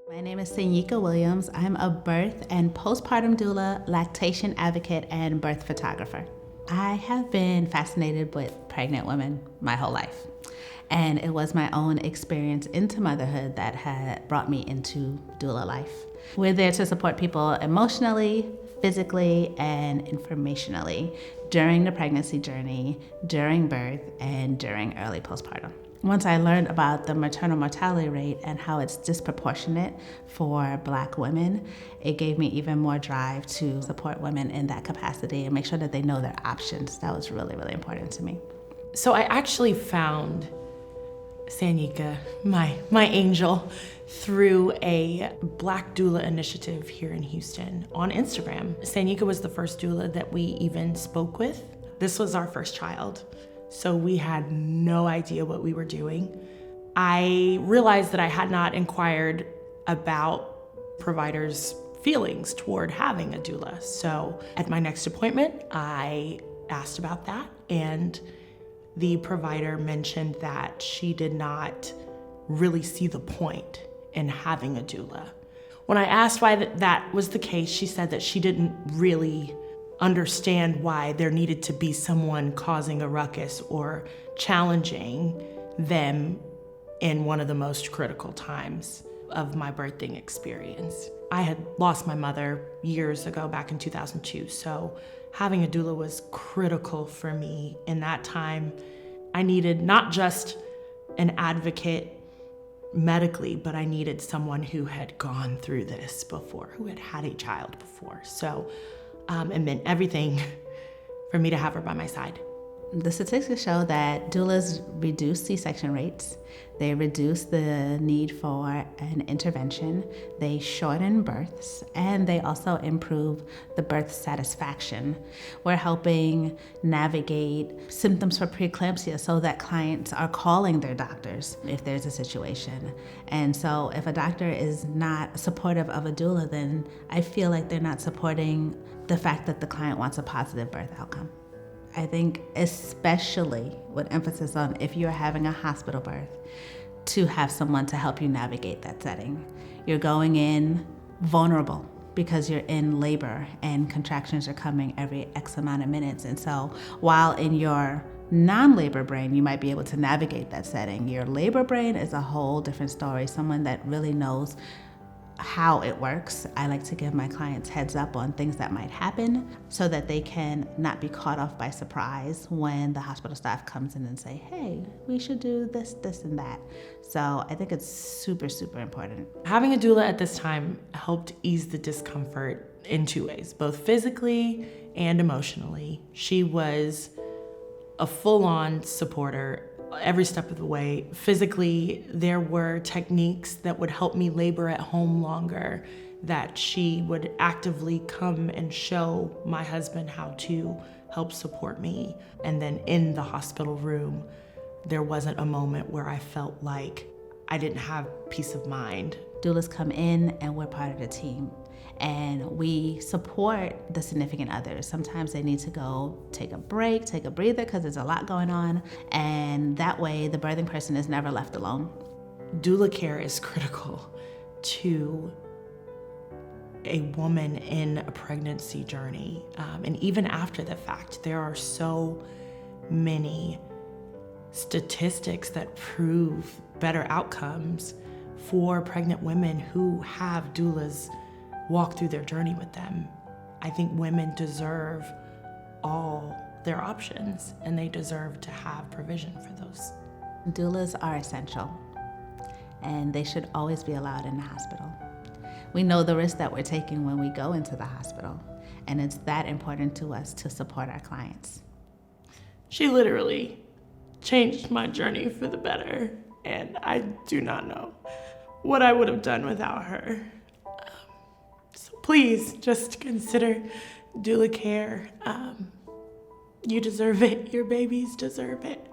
My name is Senyika Williams. I'm a birth and postpartum doula, lactation advocate, and birth photographer. I have been fascinated with pregnant women my whole life. And it was my own experience into motherhood that had brought me into doula life. We're there to support people emotionally, physically, and informationally during the pregnancy journey, during birth, and during early postpartum. Once I learned about the maternal mortality rate and how it's disproportionate for Black women, it gave me even more drive to support women in that capacity and make sure that they know their options. That was really, really important to me. So I actually found Senyika, my angel, through a Black doula initiative here in Houston on Instagram. Senyika was the first doula that we even spoke with. This was our first child, so we had no idea what we were doing. I realized that I had not inquired about providers' feelings toward having a doula. So at my next appointment, I asked about that, and the provider mentioned that she did not really see the point in having a doula. When I asked why that was the case, she said that she didn't really understand why there needed to be someone causing a ruckus or challenging them in one of the most critical times of my birthing experience. I had lost my mother years ago, back in 2002, so having a doula was critical for me in that time. I needed not just an advocate medically, but I needed someone who had gone through this before, who had had a child before. So it meant everything for me to have her by my side. The statistics show that doulas reduce C-section rates, they reduce the need for an intervention, they shorten births, and they also improve the birth satisfaction. We're helping navigate symptoms for preeclampsia so that clients are calling their doctors if there's a situation. And so if a doctor is not supportive of a doula, then I feel like they're not supporting the fact that the client wants a positive birth outcome. I think especially with emphasis on if you're having a hospital birth, to have someone to help you navigate that setting. You're going in vulnerable because you're in labor and contractions are coming every X amount of minutes. And so while in your non-labor brain, you might be able to navigate that setting, your labor brain is a whole different story. Someone that really knows how it works. I like to give my clients heads up on things that might happen so that they can not be caught off by surprise when the hospital staff comes in and say, hey, we should do this, this, and that. So I think it's super, super important. Having a doula at this time helped ease the discomfort in two ways, both physically and emotionally. She was a full-on supporter every step of the way. Physically, there were techniques that would help me labor at home longer, that she would actively come and show my husband how to help support me. And then in the hospital room, there wasn't a moment where I felt like I didn't have peace of mind. Doulas come in and we're part of the team. And we support the significant others. Sometimes they need to go take a break, take a breather, because there's a lot going on. And that way, the birthing person is never left alone. Doula care is critical to a woman in a pregnancy journey. And even after the fact, there are so many statistics that prove better outcomes for pregnant women who have doulas walk through their journey with them. I think women deserve all their options, and they deserve to have provision for those. Doulas are essential, and they should always be allowed in the hospital. We know the risk that we're taking when we go into the hospital, and it's that important to us to support our clients. She literally changed my journey for the better, and I do not know what I would have done without her. So please just consider doula care. You deserve it. Your babies deserve it.